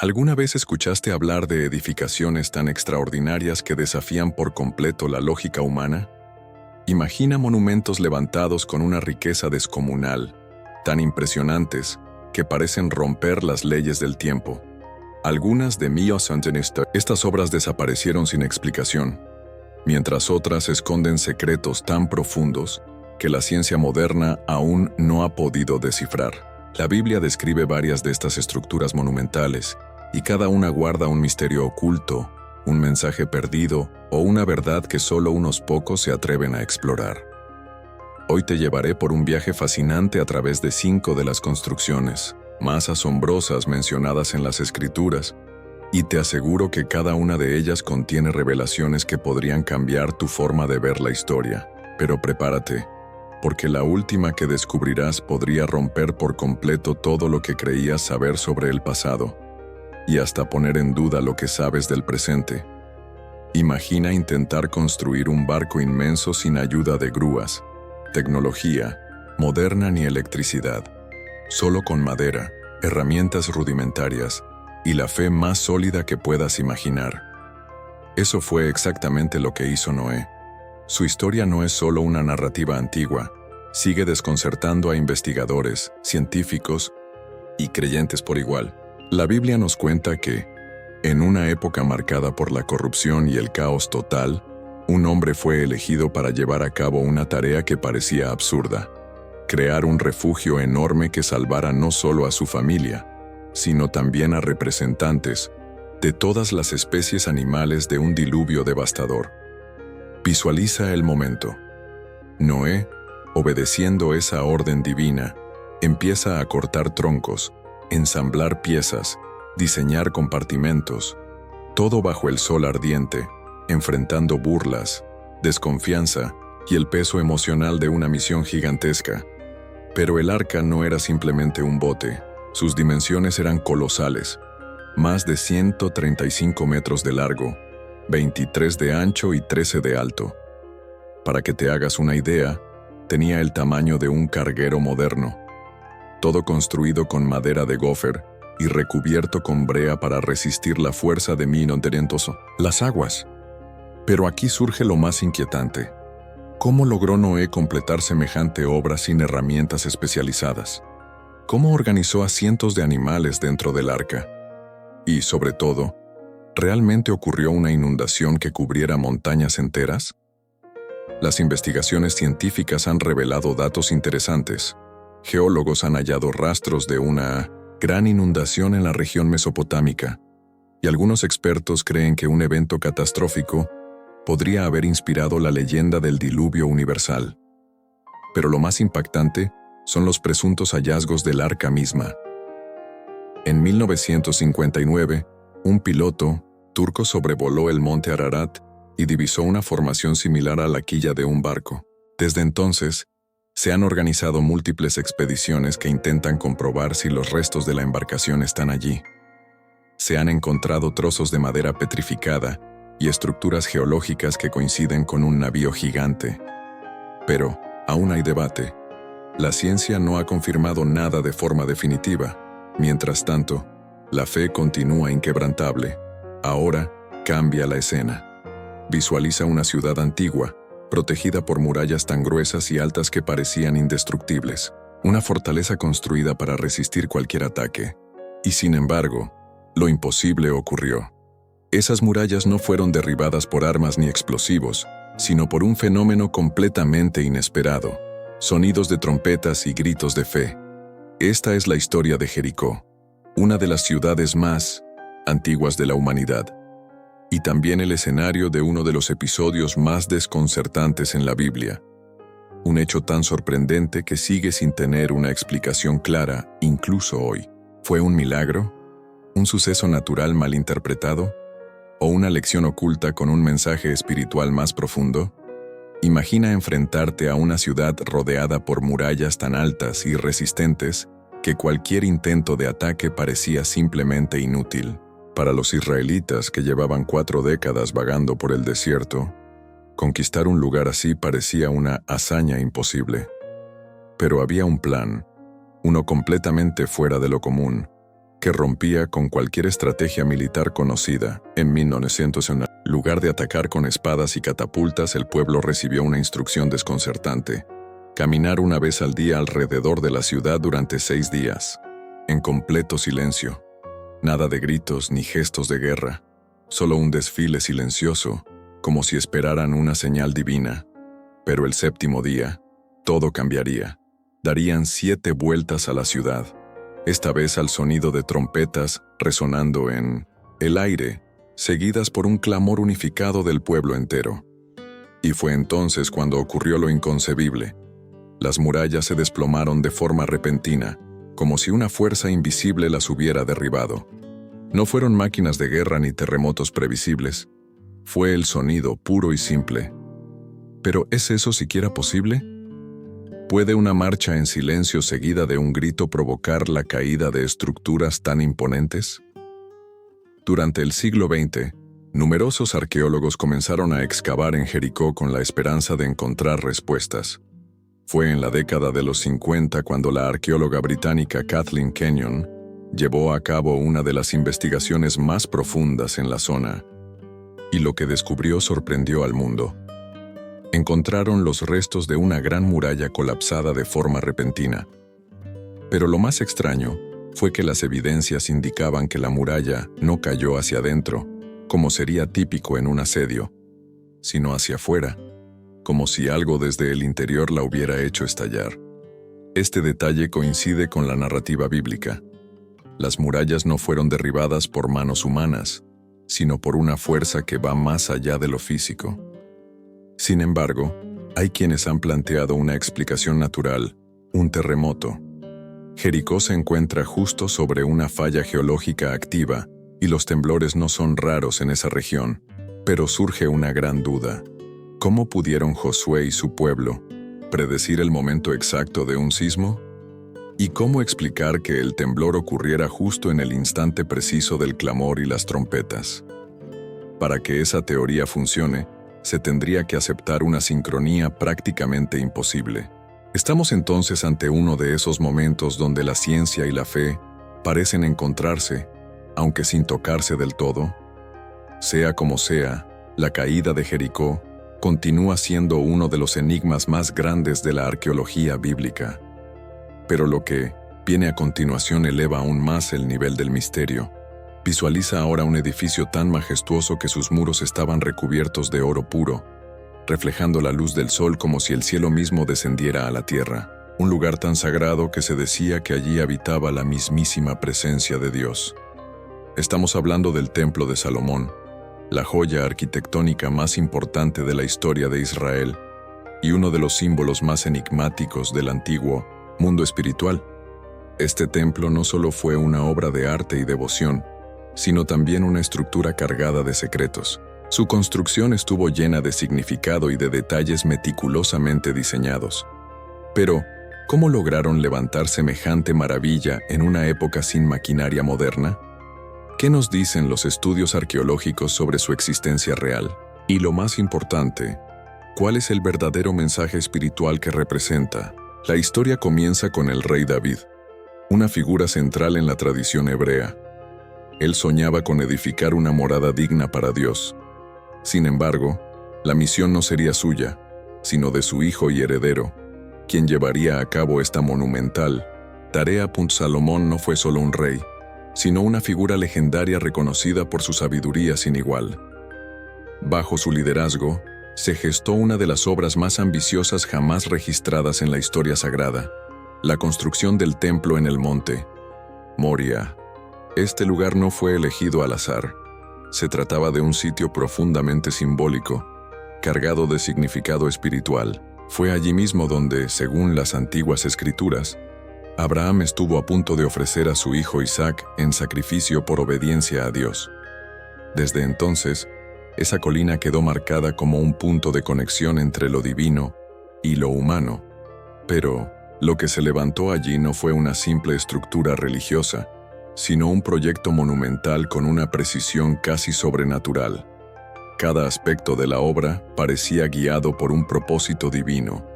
¿Alguna vez escuchaste hablar de edificaciones tan extraordinarias que desafían por completo la lógica humana? Imagina monumentos levantados con una riqueza descomunal, tan impresionantes que parecen romper las leyes del tiempo. Algunas de estas obras desaparecieron sin explicación, mientras otras esconden secretos tan profundos que la ciencia moderna aún no ha podido descifrar. La Biblia describe varias de estas estructuras monumentales, y cada una guarda un misterio oculto, un mensaje perdido o una verdad que solo unos pocos se atreven a explorar. Hoy te llevaré por un viaje fascinante a través de 5 de las construcciones más asombrosas mencionadas en las Escrituras, y te aseguro que cada una de ellas contiene revelaciones que podrían cambiar tu forma de ver la historia. Pero prepárate, porque la última que descubrirás podría romper por completo todo lo que creías saber sobre el pasado, y hasta poner en duda lo que sabes del presente. Imagina intentar construir un barco inmenso sin ayuda de grúas, tecnología moderna ni electricidad, solo con madera, herramientas rudimentarias y la fe más sólida que puedas imaginar. Eso fue exactamente lo que hizo Noé. Su historia no es solo una narrativa antigua, sigue desconcertando a investigadores, científicos y creyentes por igual. La Biblia nos cuenta que, en una época marcada por la corrupción y el caos total, un hombre fue elegido para llevar a cabo una tarea que parecía absurda: crear un refugio enorme que salvara no solo a su familia, sino también a representantes de todas las especies animales de un diluvio devastador. Visualiza el momento. Noé, obedeciendo esa orden divina, empieza a cortar troncos, ensamblar piezas, diseñar compartimentos, todo bajo el sol ardiente, enfrentando burlas, desconfianza y el peso emocional de una misión gigantesca. Pero el arca no era simplemente un bote, sus dimensiones eran colosales, más de 135 metros de largo, 23 de ancho y 13 de alto. Para que te hagas una idea, tenía el tamaño de un carguero moderno, todo construido con madera de gofer y recubierto con brea para resistir la fuerza de las aguas. Pero aquí surge lo más inquietante. ¿Cómo logró Noé completar semejante obra sin herramientas especializadas? ¿Cómo organizó a cientos de animales dentro del arca? Y, sobre todo, ¿realmente ocurrió una inundación que cubriera montañas enteras? Las investigaciones científicas han revelado datos interesantes. Geólogos han hallado rastros de una gran inundación en la región mesopotámica, y algunos expertos creen que un evento catastrófico podría haber inspirado la leyenda del diluvio universal. Pero lo más impactante son los presuntos hallazgos del arca misma. En 1959, un piloto turco sobrevoló el monte Ararat y divisó una formación similar a la quilla de un barco. Desde entonces, se han organizado múltiples expediciones que intentan comprobar si los restos de la embarcación están allí. Se han encontrado trozos de madera petrificada y estructuras geológicas que coinciden con un navío gigante. Pero, aún hay debate. La ciencia no ha confirmado nada de forma definitiva. Mientras tanto, la fe continúa inquebrantable. Ahora, cambia la escena. Visualiza una ciudad antigua, protegida por murallas tan gruesas y altas que parecían indestructibles. Una fortaleza construida para resistir cualquier ataque. Y sin embargo, lo imposible ocurrió. Esas murallas no fueron derribadas por armas ni explosivos, sino por un fenómeno completamente inesperado: sonidos de trompetas y gritos de fe. Esta es la historia de Jericó, una de las ciudades más antiguas de la humanidad, y también el escenario de uno de los episodios más desconcertantes en la Biblia. Un hecho tan sorprendente que sigue sin tener una explicación clara, incluso hoy. ¿Fue un milagro? ¿Un suceso natural mal interpretado? ¿O una lección oculta con un mensaje espiritual más profundo? Imagina enfrentarte a una ciudad rodeada por murallas tan altas y resistentes que cualquier intento de ataque parecía simplemente inútil. Para los israelitas, que llevaban 4 décadas vagando por el desierto, conquistar un lugar así parecía una hazaña imposible. Pero había un plan, uno completamente fuera de lo común, que rompía con cualquier estrategia militar conocida. En 1900, en lugar de atacar con espadas y catapultas, el pueblo recibió una instrucción desconcertante: caminar una vez al día alrededor de la ciudad durante 6 días, en completo silencio. Nada de gritos ni gestos de guerra, solo un desfile silencioso, como si esperaran una señal divina. Pero el 7º día, todo cambiaría. Darían 7 vueltas a la ciudad, esta vez al sonido de trompetas resonando en el aire, seguidas por un clamor unificado del pueblo entero. Y fue entonces cuando ocurrió lo inconcebible. Las murallas se desplomaron de forma repentina, como si una fuerza invisible las hubiera derribado. No fueron máquinas de guerra ni terremotos previsibles. Fue el sonido puro y simple. ¿Pero es eso siquiera posible? ¿Puede una marcha en silencio seguida de un grito provocar la caída de estructuras tan imponentes? Durante el siglo XX, numerosos arqueólogos comenzaron a excavar en Jericó con la esperanza de encontrar respuestas. Fue en la década de los 50 cuando la arqueóloga británica Kathleen Kenyon llevó a cabo una de las investigaciones más profundas en la zona. Y lo que descubrió sorprendió al mundo. Encontraron los restos de una gran muralla colapsada de forma repentina. Pero lo más extraño fue que las evidencias indicaban que la muralla no cayó hacia adentro, como sería típico en un asedio, sino hacia afuera, como si algo desde el interior la hubiera hecho estallar. Este detalle coincide con la narrativa bíblica. Las murallas no fueron derribadas por manos humanas, sino por una fuerza que va más allá de lo físico. Sin embargo, hay quienes han planteado una explicación natural: un terremoto. Jericó se encuentra justo sobre una falla geológica activa, y los temblores no son raros en esa región. Pero surge una gran duda: ¿cómo pudieron Josué y su pueblo predecir el momento exacto de un sismo? ¿Y cómo explicar que el temblor ocurriera justo en el instante preciso del clamor y las trompetas? Para que esa teoría funcione, se tendría que aceptar una sincronía prácticamente imposible. Estamos entonces ante uno de esos momentos donde la ciencia y la fe parecen encontrarse, aunque sin tocarse del todo. Sea como sea, la caída de Jericó continúa siendo uno de los enigmas más grandes de la arqueología bíblica. Pero lo que viene a continuación eleva aún más el nivel del misterio. Visualiza ahora un edificio tan majestuoso que sus muros estaban recubiertos de oro puro, reflejando la luz del sol como si el cielo mismo descendiera a la tierra. Un lugar tan sagrado que se decía que allí habitaba la mismísima presencia de Dios. Estamos hablando del Templo de Salomón, la joya arquitectónica más importante de la historia de Israel y uno de los símbolos más enigmáticos del antiguo mundo espiritual. Este templo no solo fue una obra de arte y devoción, sino también una estructura cargada de secretos. Su construcción estuvo llena de significado y de detalles meticulosamente diseñados. Pero, ¿cómo lograron levantar semejante maravilla en una época sin maquinaria moderna? ¿Qué nos dicen los estudios arqueológicos sobre su existencia real? Y lo más importante, ¿cuál es el verdadero mensaje espiritual que representa? La historia comienza con el rey David, una figura central en la tradición hebrea. Él soñaba con edificar una morada digna para Dios. Sin embargo, la misión no sería suya, sino de su hijo y heredero, quien llevaría a cabo esta monumental tarea. Salomón no fue solo un rey, sino una figura legendaria reconocida por su sabiduría sin igual. Bajo su liderazgo, se gestó una de las obras más ambiciosas jamás registradas en la historia sagrada: la construcción del templo en el monte Moria. Este lugar no fue elegido al azar. Se trataba de un sitio profundamente simbólico, cargado de significado espiritual. Fue allí mismo donde, según las antiguas escrituras, Abraham estuvo a punto de ofrecer a su hijo Isaac en sacrificio por obediencia a Dios. Desde entonces, esa colina quedó marcada como un punto de conexión entre lo divino y lo humano. Pero lo que se levantó allí no fue una simple estructura religiosa, sino un proyecto monumental con una precisión casi sobrenatural. Cada aspecto de la obra parecía guiado por un propósito divino.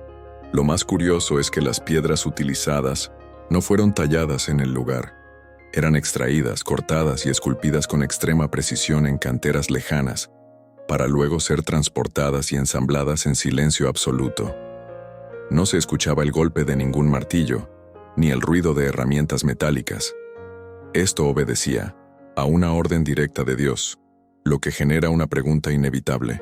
Lo más curioso es que las piedras utilizadas no fueron talladas en el lugar. Eran extraídas, cortadas y esculpidas con extrema precisión en canteras lejanas, para luego ser transportadas y ensambladas en silencio absoluto. No se escuchaba el golpe de ningún martillo, ni el ruido de herramientas metálicas. Esto obedecía a una orden directa de Dios, lo que genera una pregunta inevitable.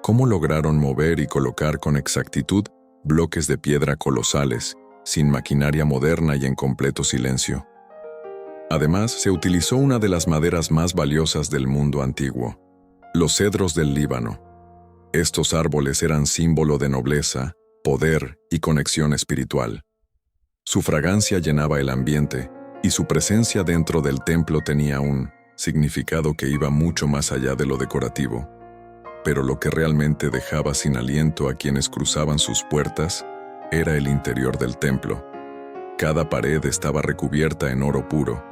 ¿Cómo lograron mover y colocar con exactitud bloques de piedra colosales, sin maquinaria moderna y en completo silencio? Además, se utilizó una de las maderas más valiosas del mundo antiguo, los cedros del Líbano. Estos árboles eran símbolo de nobleza, poder y conexión espiritual. Su fragancia llenaba el ambiente, y su presencia dentro del templo tenía un significado que iba mucho más allá de lo decorativo. Pero lo que realmente dejaba sin aliento a quienes cruzaban sus puertas era el interior del templo. Cada pared estaba recubierta en oro puro.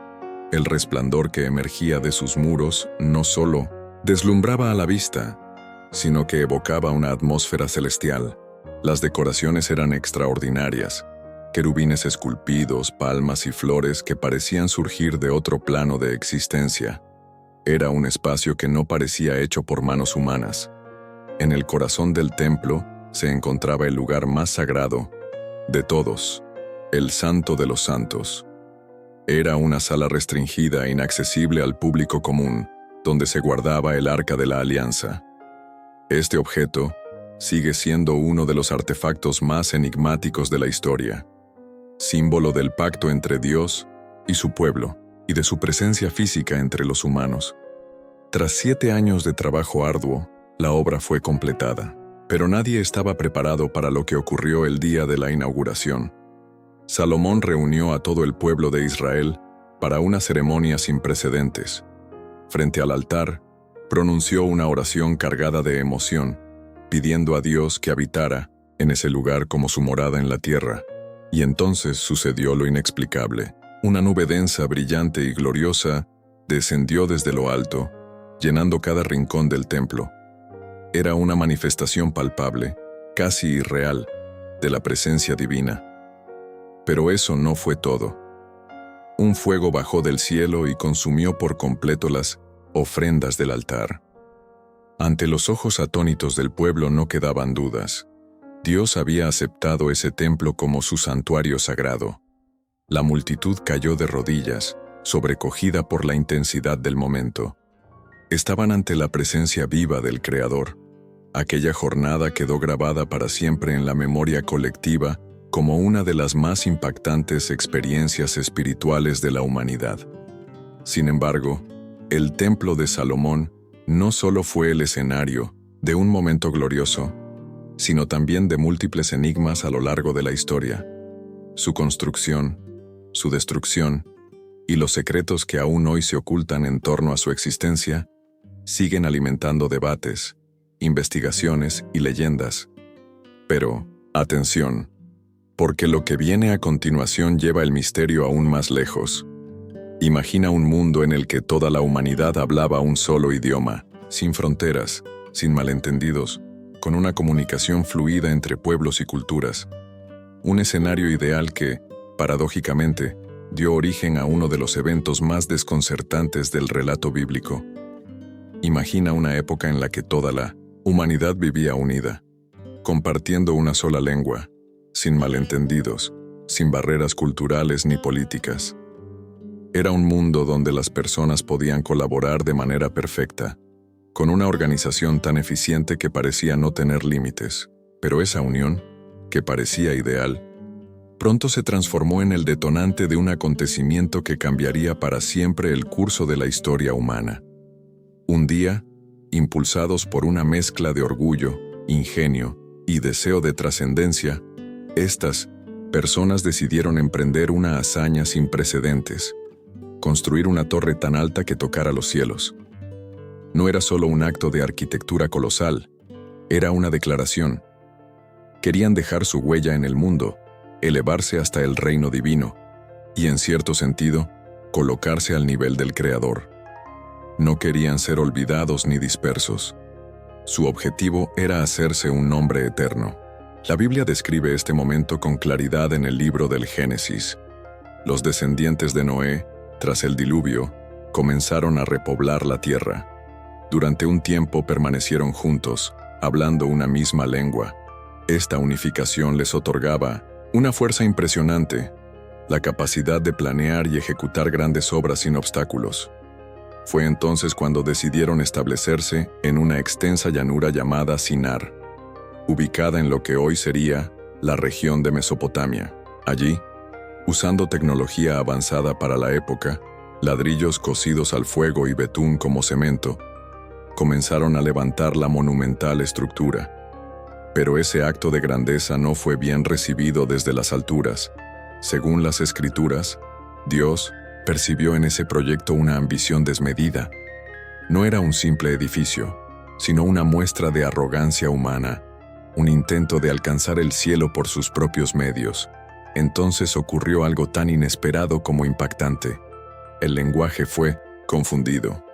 El resplandor que emergía de sus muros no solo deslumbraba a la vista, sino que evocaba una atmósfera celestial. Las decoraciones eran extraordinarias, querubines esculpidos, palmas y flores que parecían surgir de otro plano de existencia. Era un espacio que no parecía hecho por manos humanas. En el corazón del templo se encontraba el lugar más sagrado de todos, el Santo de los Santos. Era una sala restringida e inaccesible al público común, donde se guardaba el Arca de la Alianza. Este objeto sigue siendo uno de los artefactos más enigmáticos de la historia, símbolo del pacto entre Dios y su pueblo, y de su presencia física entre los humanos. Tras 7 años de trabajo arduo, la obra fue completada, pero nadie estaba preparado para lo que ocurrió el día de la inauguración. Salomón reunió a todo el pueblo de Israel para una ceremonia sin precedentes. Frente al altar, pronunció una oración cargada de emoción, pidiendo a Dios que habitara en ese lugar como su morada en la tierra. Y entonces sucedió lo inexplicable. Una nube densa, brillante y gloriosa descendió desde lo alto, llenando cada rincón del templo. Era una manifestación palpable, casi irreal, de la presencia divina. Pero eso no fue todo. Un fuego bajó del cielo y consumió por completo las ofrendas del altar. Ante los ojos atónitos del pueblo no quedaban dudas. Dios había aceptado ese templo como su santuario sagrado. La multitud cayó de rodillas, sobrecogida por la intensidad del momento. Estaban ante la presencia viva del Creador. Aquella jornada quedó grabada para siempre en la memoria colectiva como una de las más impactantes experiencias espirituales de la humanidad. Sin embargo, el Templo de Salomón no solo fue el escenario de un momento glorioso, sino también de múltiples enigmas a lo largo de la historia. Su construcción, su destrucción y los secretos que aún hoy se ocultan en torno a su existencia siguen alimentando debates, investigaciones y leyendas. Pero, atención, porque lo que viene a continuación lleva el misterio aún más lejos. Imagina un mundo en el que toda la humanidad hablaba un solo idioma, sin fronteras, sin malentendidos, con una comunicación fluida entre pueblos y culturas. Un escenario ideal que, paradójicamente, dio origen a uno de los eventos más desconcertantes del relato bíblico. Imagina una época en la que toda la humanidad vivía unida, compartiendo una sola lengua, sin malentendidos, sin barreras culturales ni políticas. Era un mundo donde las personas podían colaborar de manera perfecta, con una organización tan eficiente que parecía no tener límites. Pero esa unión, que parecía ideal, pronto se transformó en el detonante de un acontecimiento que cambiaría para siempre el curso de la historia humana. Un día, impulsados por una mezcla de orgullo, ingenio y deseo de trascendencia, estas personas decidieron emprender una hazaña sin precedentes: construir una torre tan alta que tocara los cielos. No era solo un acto de arquitectura colosal, era una declaración. Querían dejar su huella en el mundo, elevarse hasta el reino divino, y en cierto sentido, colocarse al nivel del Creador. No querían ser olvidados ni dispersos. Su objetivo era hacerse un nombre eterno. La Biblia describe este momento con claridad en el libro del Génesis. Los descendientes de Noé Tras el diluvio, comenzaron a repoblar la tierra. Durante un tiempo permanecieron juntos, hablando una misma lengua. Esta unificación les otorgaba una fuerza impresionante, la capacidad de planear y ejecutar grandes obras sin obstáculos. Fue entonces cuando decidieron establecerse en una extensa llanura llamada Sinar, ubicada en lo que hoy sería la región de Mesopotamia. Allí, usando tecnología avanzada para la época, ladrillos cocidos al fuego y betún como cemento, comenzaron a levantar la monumental estructura. Pero ese acto de grandeza no fue bien recibido desde las alturas. Según las Escrituras, Dios percibió en ese proyecto una ambición desmedida. No era un simple edificio, sino una muestra de arrogancia humana, un intento de alcanzar el cielo por sus propios medios. Entonces ocurrió algo tan inesperado como impactante. El lenguaje fue confundido.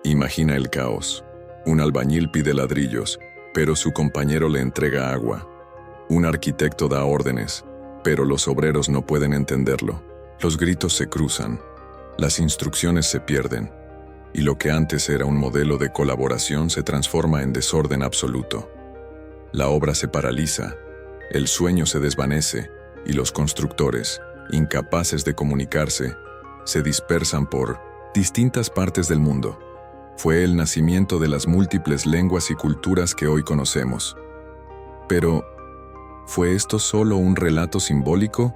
Imagina el caos. Un albañil pide ladrillos, pero su compañero le entrega agua. Un arquitecto da órdenes, pero los obreros no pueden entenderlo. Los gritos se cruzan, las instrucciones se pierden, y lo que antes era un modelo de colaboración se transforma en desorden absoluto. La obra se paraliza, el sueño se desvanece, y los constructores, incapaces de comunicarse, se dispersan por distintas partes del mundo. Fue el nacimiento de las múltiples lenguas y culturas que hoy conocemos. Pero, ¿fue esto solo un relato simbólico?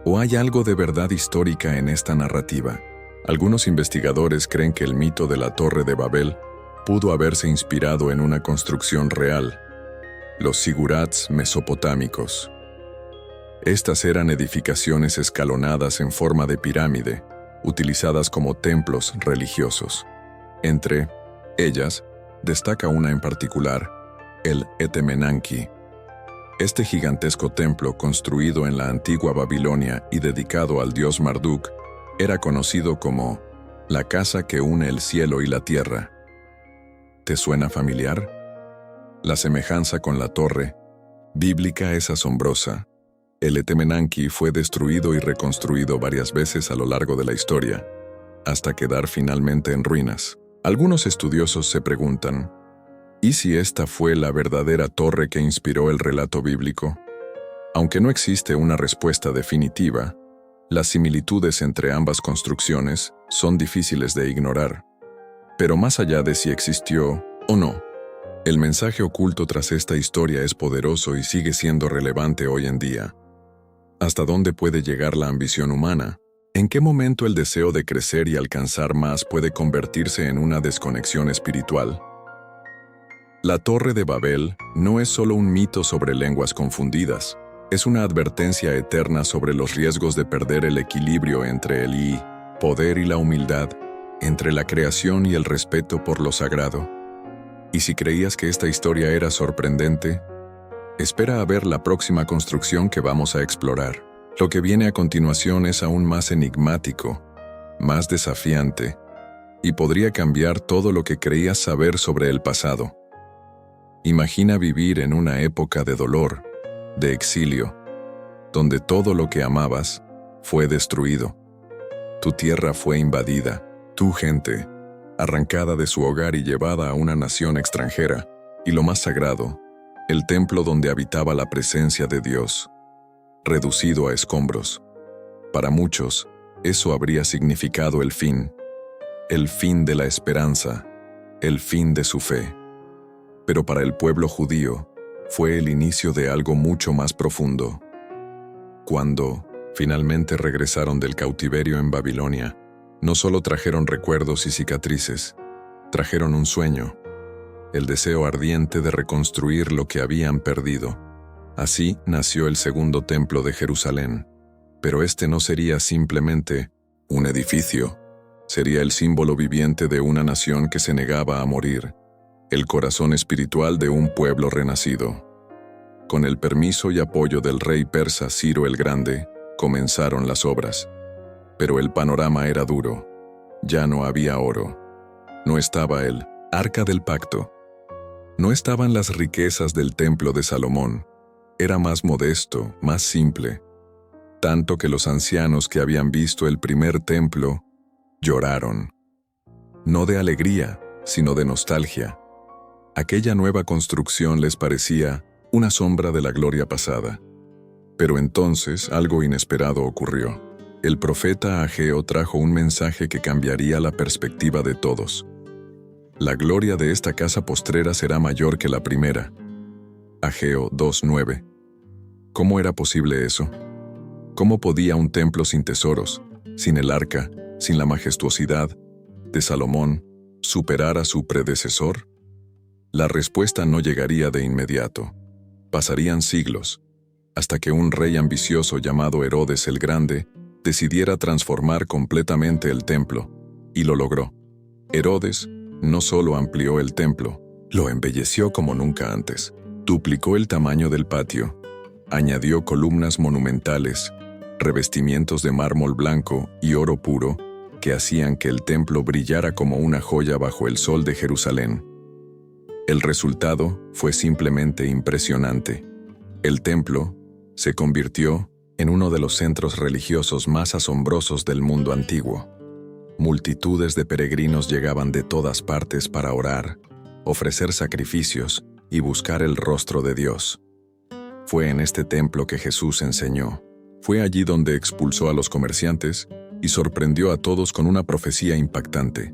¿O hay algo de verdad histórica en esta narrativa? Algunos investigadores creen que el mito de la Torre de Babel pudo haberse inspirado en una construcción real, los zigurats mesopotámicos. Estas eran edificaciones escalonadas en forma de pirámide, utilizadas como templos religiosos. Entre ellas, destaca una en particular, el Etemenanki. Este gigantesco templo, construido en la antigua Babilonia y dedicado al dios Marduk, era conocido como la casa que une el cielo y la tierra. ¿Te suena familiar? La semejanza con la torre bíblica es asombrosa. El Etemenanki fue destruido y reconstruido varias veces a lo largo de la historia, hasta quedar finalmente en ruinas. Algunos estudiosos se preguntan, ¿y si esta fue la verdadera torre que inspiró el relato bíblico? Aunque no existe una respuesta definitiva, las similitudes entre ambas construcciones son difíciles de ignorar. Pero más allá de si existió o no, el mensaje oculto tras esta historia es poderoso y sigue siendo relevante hoy en día. ¿Hasta dónde puede llegar la ambición humana? ¿En qué momento el deseo de crecer y alcanzar más puede convertirse en una desconexión espiritual? La Torre de Babel no es solo un mito sobre lenguas confundidas, es una advertencia eterna sobre los riesgos de perder el equilibrio entre el poder y la humildad, entre la creación y el respeto por lo sagrado. Y si creías que esta historia era sorprendente, espera a ver la próxima construcción que vamos a explorar. Lo que viene a continuación es aún más enigmático, más desafiante, y podría cambiar todo lo que creías saber sobre el pasado. Imagina vivir en una época de dolor, de exilio, donde todo lo que amabas fue destruido. Tu tierra fue invadida, tu gente, arrancada de su hogar y llevada a una nación extranjera, y lo más sagrado, el templo donde habitaba la presencia de Dios, reducido a escombros. Para muchos, eso habría significado el fin de la esperanza, el fin de su fe. Pero para el pueblo judío, fue el inicio de algo mucho más profundo. Cuando finalmente regresaron del cautiverio en Babilonia, no solo trajeron recuerdos y cicatrices, trajeron un sueño, el deseo ardiente de reconstruir lo que habían perdido. Así nació el segundo templo de Jerusalén, pero este no sería simplemente un edificio, sería el símbolo viviente de una nación que se negaba a morir, el corazón espiritual de un pueblo renacido. Con el permiso y apoyo del rey persa Ciro el Grande, comenzaron las obras. Pero el panorama era duro. Ya no había oro. No estaba el Arca del Pacto. No estaban las riquezas del templo de Salomón. Era más modesto, más simple. Tanto que los ancianos que habían visto el primer templo Lloraron. No de alegría, sino de nostalgia. Aquella nueva construcción les parecía una sombra de la gloria pasada. Pero entonces algo inesperado ocurrió. El profeta Ageo trajo un mensaje que cambiaría la perspectiva de todos. La gloria de esta casa postrera será mayor que la primera. Ageo 2:9. ¿Cómo era posible eso? ¿Cómo podía un templo sin tesoros, sin el arca, sin la majestuosidad de Salomón, superar a su predecesor? La respuesta no llegaría de inmediato. Pasarían siglos, hasta que un rey ambicioso llamado Herodes el Grande decidiera transformar completamente el templo, y lo logró. Herodes no solo amplió el templo, lo embelleció como nunca antes. Duplicó el tamaño del patio, añadió columnas monumentales, revestimientos de mármol blanco y oro puro que hacían que el templo brillara como una joya bajo el sol de Jerusalén. El resultado fue simplemente impresionante. El templo se convirtió en uno de los centros religiosos más asombrosos del mundo antiguo. Multitudes de peregrinos llegaban de todas partes para orar, ofrecer sacrificios y buscar el rostro de Dios. Fue en este templo que Jesús enseñó. Fue allí donde expulsó a los comerciantes y sorprendió a todos con una profecía impactante.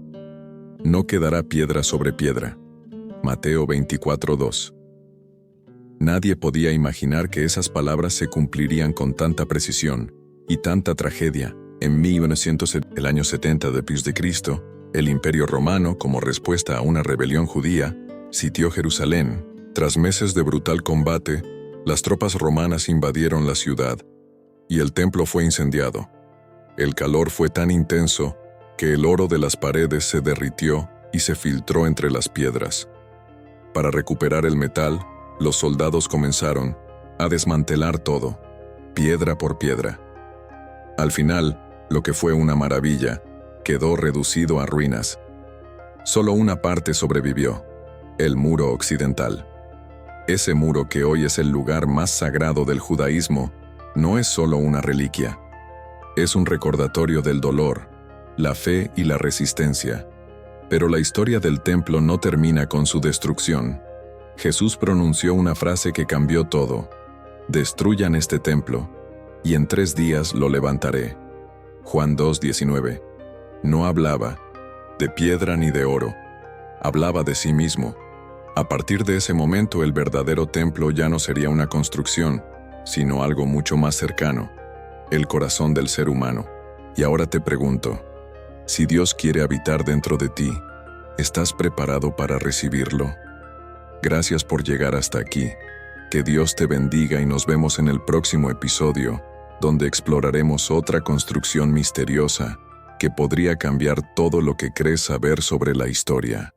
No quedará piedra sobre piedra. Mateo 24:2. Nadie podía imaginar que esas palabras se cumplirían con tanta precisión y tanta tragedia. En 1900, el año 70 después de Cristo, el Imperio Romano, como respuesta a una rebelión judía, sitió Jerusalén. Tras meses de brutal combate, las tropas romanas invadieron la ciudad y el templo fue incendiado. El calor fue tan intenso que el oro de las paredes se derritió y se filtró entre las piedras. Para recuperar el metal, los soldados comenzaron a desmantelar todo, piedra por piedra. Al final, lo que fue una maravilla, quedó reducido a ruinas. Solo una parte sobrevivió, el muro occidental. Ese muro que hoy es el lugar más sagrado del judaísmo, no es solo una reliquia. Es un recordatorio del dolor, la fe y la resistencia. Pero la historia del templo no termina con su destrucción. Jesús pronunció una frase que cambió todo. Destruyan este templo, y en 3 días lo levantaré. Juan 2:19. No hablaba de piedra ni de oro. Hablaba de sí mismo. A partir de ese momento el verdadero templo ya no sería una construcción, sino algo mucho más cercano, el corazón del ser humano. Y ahora te pregunto, si Dios quiere habitar dentro de ti, ¿estás preparado para recibirlo? Gracias por llegar hasta aquí. Que Dios te bendiga y nos vemos en el próximo episodio, donde exploraremos otra construcción misteriosa que podría cambiar todo lo que crees saber sobre la historia.